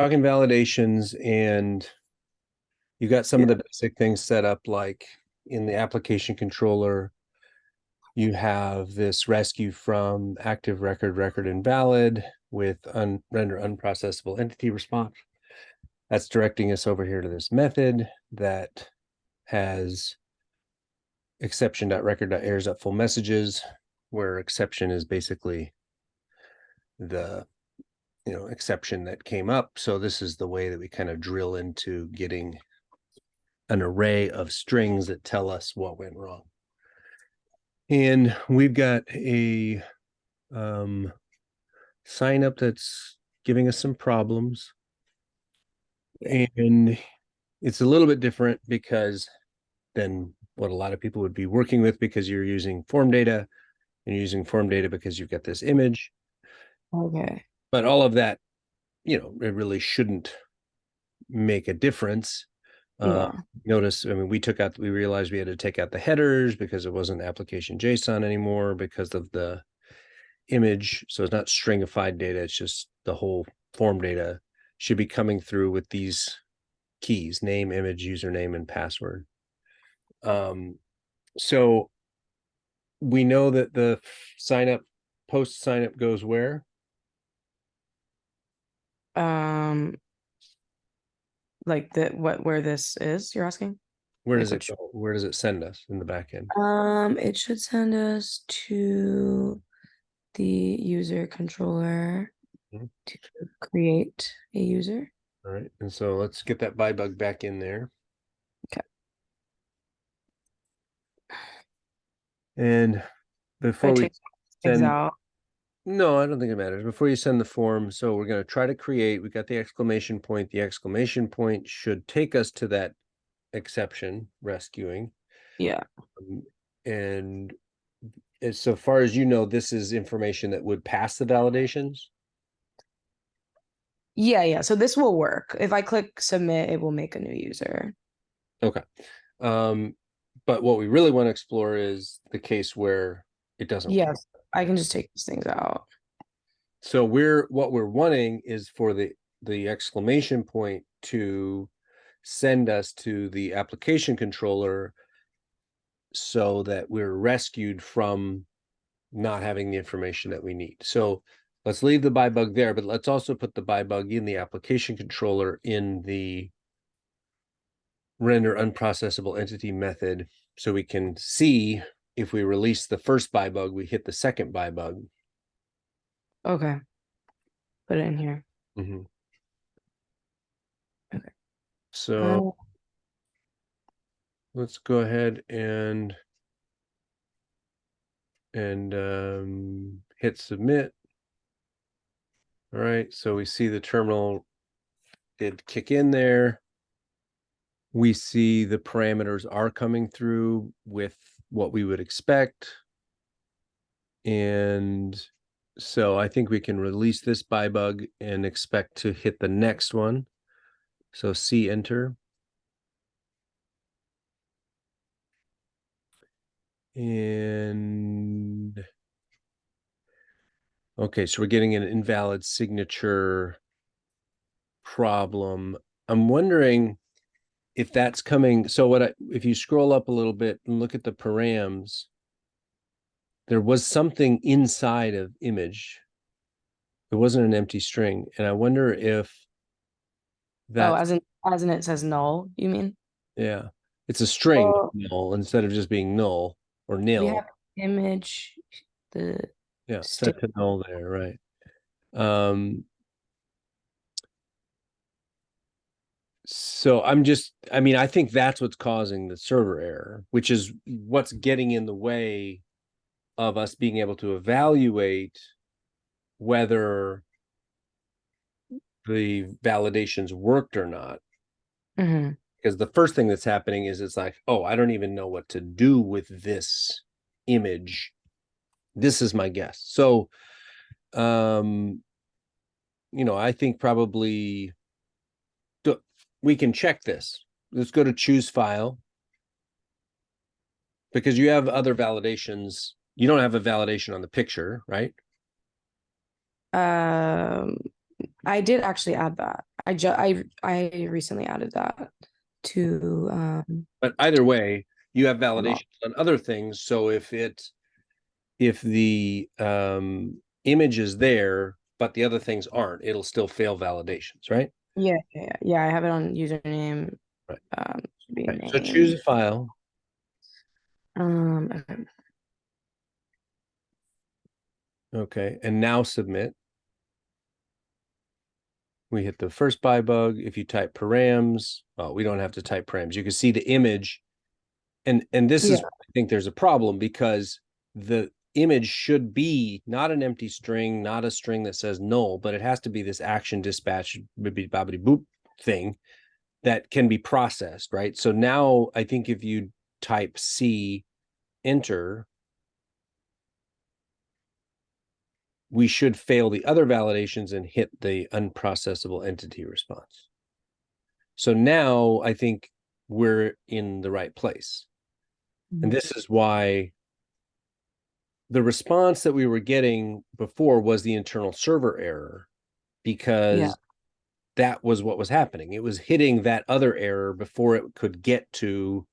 talking validations, and you got some of the basic things set up, like in the application controller, you have this rescue from active record invalid with render unprocessable entity response. That's directing us over here to this method that has exception.record.errors.full messages, where exception is basically the exception that came up. So this is the way that we kind of drill into getting an array of strings that tell us what went wrong. And we've got a sign up that's giving us some problems. And it's a little bit different because than what a lot of people would be working with, because you're using form data and you're using form data because you've got this image. Okay. But all of that, it really shouldn't make a difference. Yeah. Notice, we realized we had to take out the headers because it wasn't application JSON anymore because of the image. So it's not stringified data. It's just the whole form data should be coming through with these keys: name, image, username, and password. So we know that the post sign up goes where? Um, like where this is, you're asking? Where Like does it which go? Where does it send us in the back end? it should send us to the user controller to create a user. All right. And so let's get that bug back in there. Okay. And If I before we take things send, out. no, I don't think it matters. Before you send the form, so we're going to try to create, we got the exclamation point. The exclamation point should take us to that exception rescuing. Yeah. And so far as you know, this is information that would pass the validations. Yeah, yeah. So this will work. If I click submit, it will make a new user. Okay. But what we really want to explore is the case where it doesn't work. Yes, I can just take these things out. So what we're wanting is for the exclamation point to send us to the application controller so that we're rescued from not having the information that we need. So let's leave the bug there, but let's also put the bug in the application controller in the render unprocessable entity method, so we can see if we release the first bug, we hit the second bug. Okay. Put it in here. Mm-hmm. Okay. So let's go ahead and hit submit. All right, so we see the terminal did kick in there. We see the parameters are coming through with what we would expect. And so I think we can release this bug and expect to hit the next one. So C enter. And okay, so we're getting an invalid signature problem. I'm wondering if that's coming. So if you scroll up a little bit and look at the params, there was something inside of image. It wasn't an empty string. And I wonder if Oh, that, as in it says null, you mean? yeah, it's a string Well, null instead of just being null or we nil. have image, the Yeah, state. set to null there, right? Um, So I think that's what's causing the server error, which is what's getting in the way of us being able to evaluate whether the validations worked or not. Mhm. Because the first thing that's happening is it's like, oh, I don't even know what to do with this image. This is my guess. So, I think probably we can check this. Let's go to choose file, because you have other validations. You don't have a validation on the picture, right? Um, I did actually add that. I recently added that to But either way, you have my model. validations on other things. So if the image is there, but the other things aren't, it'll still fail validations, right? Yeah, I have it on username. Right. Should be Right. So choose name. a file. Okay. Okay. And now submit. We hit the first buy bug. If you type params, oh, we don't have to type params. You can see the image. And this is, Yeah. I think there's a problem because the image should be not an empty string, not a string that says null, but it has to be this action dispatch bobbity boop thing that can be processed, right? So now I think if you type C, enter, we should fail the other validations and hit the unprocessable entity response. So now I think we're in the right place. And this is why the response that we were getting before was the internal server error, Yeah. because that was what was happening. It was hitting that other error before it could get to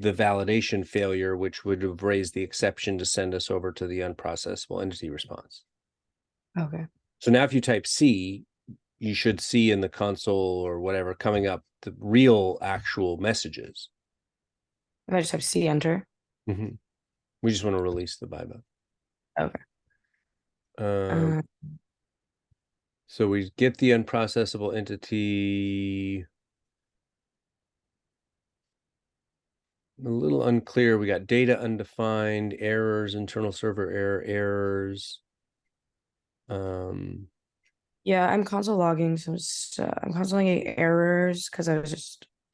the validation failure, which would have raised the exception to send us over to the unprocessable entity response. Okay. So now if you type C, you should see in the console or whatever coming up the real actual messages. If I just have C enter. Mm-hmm. We just want to release the buy bug. Okay. Um, so we get the unprocessable entity. A little unclear. We got data undefined, errors, internal server errors. Yeah, I'm console logging, so I'm console logging errors because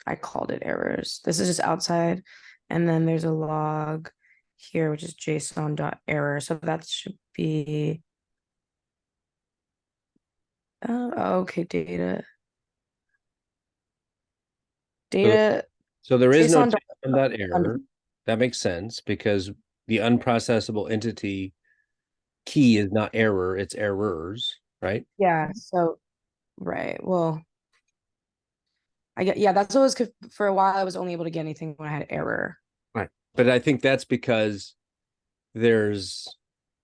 I called it errors. This is just outside, and then there's a log here which is JSON.error. So that should be okay, data. So, Data so there is no JSON data dot on that error. That makes sense because the unprocessable entity key is not error, it's errors, right? yeah, so right. Well, I get yeah, that's always for a while I was only able to get anything when I had error. Right. But I think that's because there's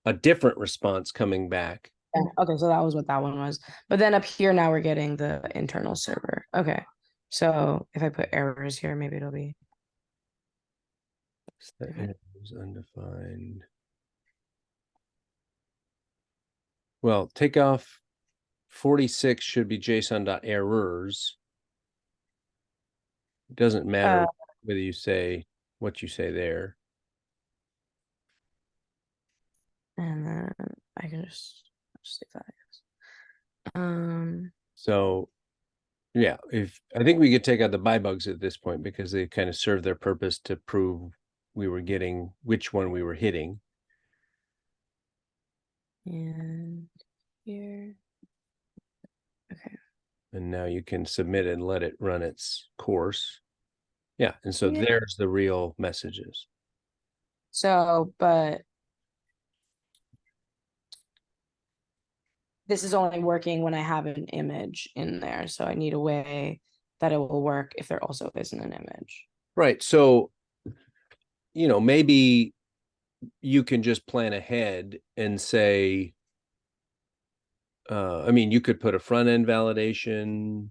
a different response coming back. Yeah, okay, so that was what that one was. But then up here now we're getting the internal server. Okay. So if I put errors here, maybe it'll be Set errors undefined. Well, take off 46 should be JSON.errors. It doesn't matter whether you say what you say there. and then I can just leave that, I guess. So yeah, if I think we could take out the buy bugs at this point because they kind of serve their purpose to prove we were getting which one we were hitting. and here. Okay. And now you can submit and let it run its course. Yeah, and so Yeah. there's the real messages. So, but this is only working when I have an image in there. So I need a way that it will work if there also isn't an image. Right. So, maybe you can just plan ahead and say, I mean, you could put a front end validation,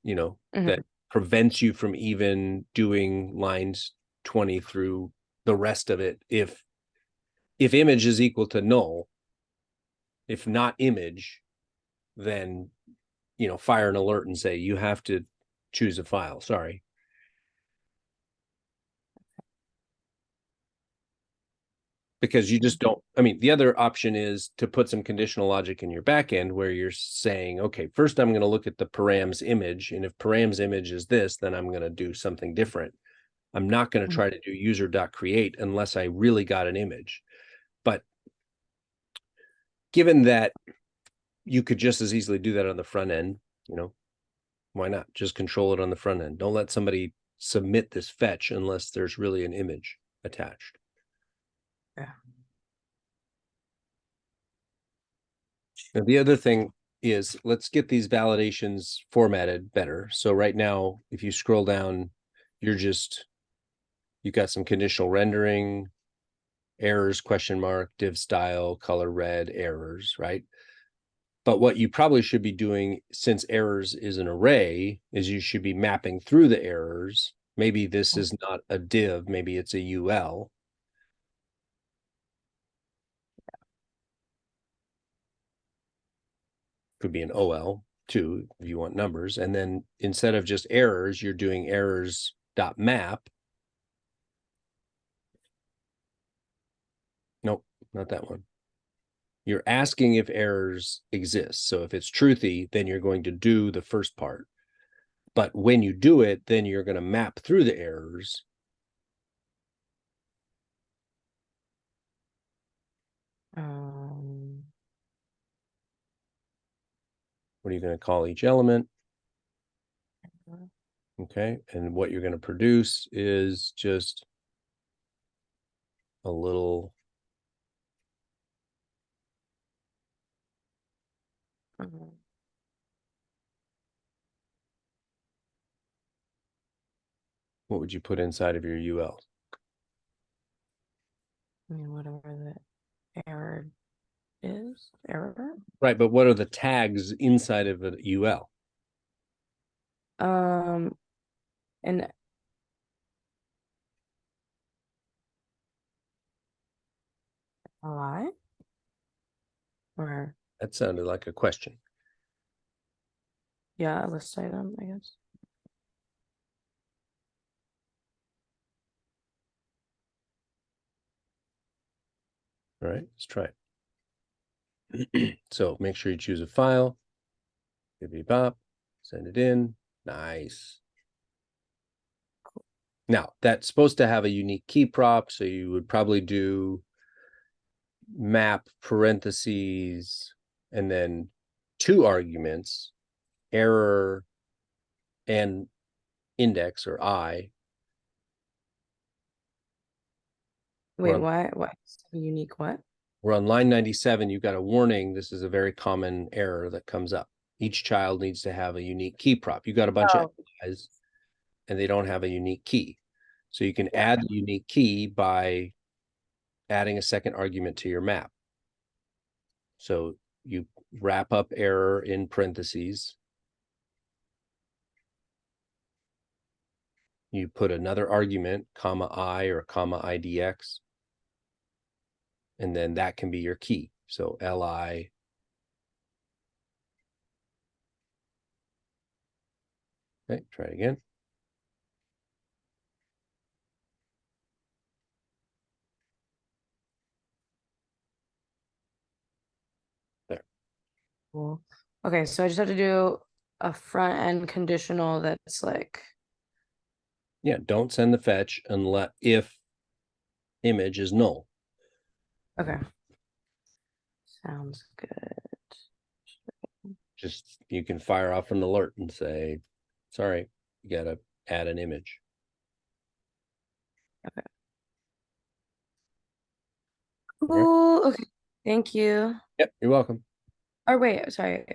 that prevents you from even doing lines 20 through the rest of it. If image is equal to null, if not image, then, fire an alert and say, you have to choose a file. Sorry. Because you just don't, I mean, the other option is to put some conditional logic in your backend where you're saying, okay, first I'm going to look at the params image. And if params image is this, then I'm going to do something different. I'm not going to try to do user.create unless I really got an image. But given that you could just as easily do that on the front end, why not just control it on the front end? Don't let somebody submit this fetch unless there's really an image attached. Yeah. Now, the other thing is let's get these validations formatted better. So right now, if you scroll down, you've got some conditional rendering, errors, question mark, div style, color red, errors, right? But what you probably should be doing, since errors is an array, is you should be mapping through the errors. Maybe this is not a div, maybe it's a UL. Could be an OL too, if you want numbers. And then instead of just errors, you're doing errors.map. Nope, not that one. You're asking if errors exist. So if it's truthy, then you're going to do the first part. But when you do it, then you're going to map through the errors. What are you going to call each element? Okay, and what you're going to produce is just a little what would you put inside of your UL? I mean, whatever the error is, error. Right, but what are the tags inside of a UL? And li or That sounded like a question. yeah, a list item, I guess. All right, let's try it. So make sure you choose a file. Bippity bop, send it in. Nice. Now that's supposed to have a unique key prop, so you would probably do map parentheses and then 2 arguments, error and index or I. Wait, why? What? Unique what? We're on line 97. You've got a warning. This is a very common error that comes up. Each child needs to have a unique key prop. You got a bunch of guys and they don't have a unique key. So you can add the unique key by adding a second argument to your map. So you wrap up error in parentheses. You put another argument, comma I or comma IDX. And then that can be your key. So LI. Okay, try it again. There. Cool. Okay, so I just have to do a front end conditional that's like, Yeah, don't send the fetch unless if image is null. okay. Sounds good. Just you can fire off an alert and say, sorry, you gotta add an image. Okay. All right. Cool. Okay. Thank you. Yep, you're welcome. Or wait, sorry.